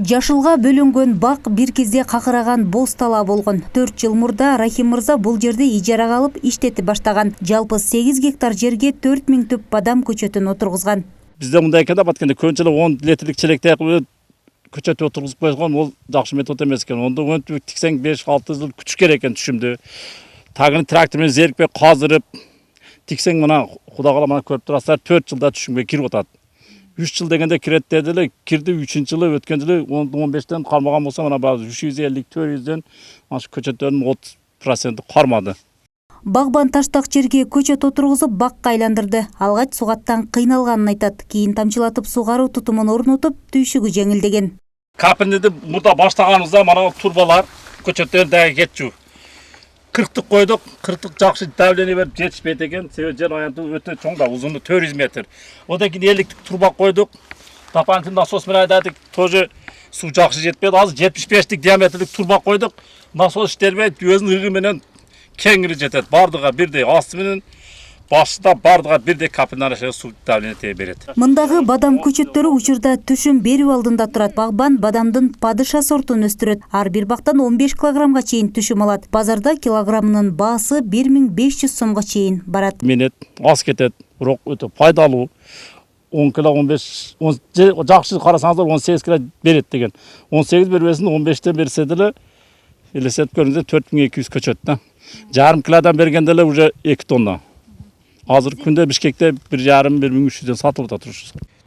Жашылга бөлөнгөн бак бир кезде какыраган боз талаа болгон. 4 жыл мурда Рахим мырза бул жерди ижарага алып иштетип баштаган. Жалпы 8 гектар жерге 4000 түп бадам көчөтүн отургузган. Бизде мындай экенде баткенде көбүнчө 10 литрлик челекте көчөт отургузуп койгон, ол жакшы метод эмес экен. Онда өнтүп тиксең 5-6 жыл күтүш керек экен түшүмдү. Тагын трактор менен зерикпей казырып тиксең мына Кудай каала мына көрүп турасыздар 4 жылда түшүмгө кирип атат. 3 жыл дегенде кирет деди эле, кирди 3-жылы, өткөн жылы 15тен кармаган болсо мына 350-400дөн ашы көчөттөрдүн 30% кармады. Багбан таштак жерге көчөт отургузуп бакка айландырды. Алгач сугаттан кыйналганын айтат. Кийин тамчылатып сугаруу тутумун орнотуп, түйшүгү жеңилдеген. Капинди мурда баштаганыбызда мына турбалар көчөттөр дагы кетчү. 40-тык койдук, 40-тык жакшы давление берип жетишпейт экен. Себеби жер аянты өтө чоң да, узуну 400 метр. Одан кийин 50-тик турба койдук. Дополнительный насос менен айдадык, тоже суу жакшы жетпейт. Азыр 75-тик диаметрлик турба койдук. Насос иштелбейт, өзүнүн ыгы менен кеңири жетет. Бардыга бирдей асты менен башында бардыга бирдей капиндар суу давление берет. Мындагы бадам көчөттөрү учурда түшүм берүү алдында турат. Багбан бадамдын падыша сортун өстүрөт. Ар бир бактан 15 килограммга чейин түшүм алат. Базарда килограммынын баасы 1500 сомго чейин барат. Менет аз кетет, бирок өтө пайдалуу. 10 кило 15 жакшы карасаңыздар 18 кило берет деген. 18 бербесин 15тен берсе деле элестетип көрүңүздөр 4200 көчөт да. Жарым килодан бергенде эле уже 2 тонна. Азыр күндө Бишкекте 1,5-1300дөн сатылып атат.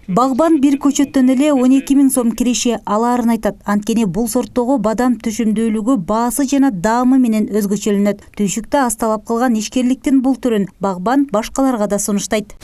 Багбан бир көчөттөн эле 12000 сом киреше алаарын айтат. Анткени бул сорттогу бадам түшүмдүүлүгү, баасы жана даамы менен өзгөчөлөнөт. Түйшүктө аз талап кылган ишкерликтин бул түрүн багбан башкаларга да сунуштайт.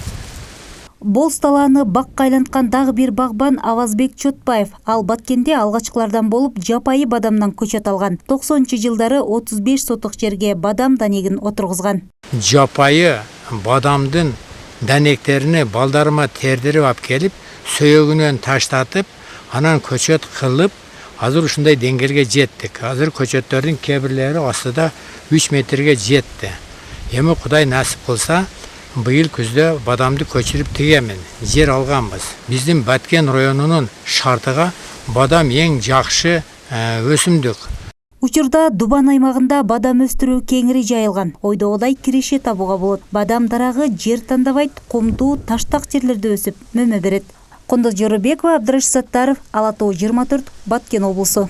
Боз талааны бакка айланткан дагы бир багбан Авазбек Чотбаев. Ал Баткенде алгачкылардан болуп жапайы бадамдан көчөт алган. 90-жылдары 35 сотук жерге бадам данегин отургузган. Жапайы бадамдын данектерини балдарыма тердирип алып келип, сөөгүнөн таштатып, анан көчөт кылып, азыр ушундай деңгээлге жеттик. Азыр көчөттөрдүн кээ бирлери астыда 3 метрге жетти. Эми Кудай насип кылса, быйыл күздө бадамды көчүрүп тигемин. Жер алганбыз. Биздин Баткен районунун шартыга бадам эң жакшы өсүмдүк. Учурда Дубан аймагында бадам өстүрүү кеңири жайылган. Ойдогудай киреше табууга болот. Бадам дарагы жер тандабайт, кумдуу, таштак жерлерде өсүп, мөмө берет. Кондоз Жорубекова, Абдрашит Саттаров, Ала Тоо 24, Баткен облусу.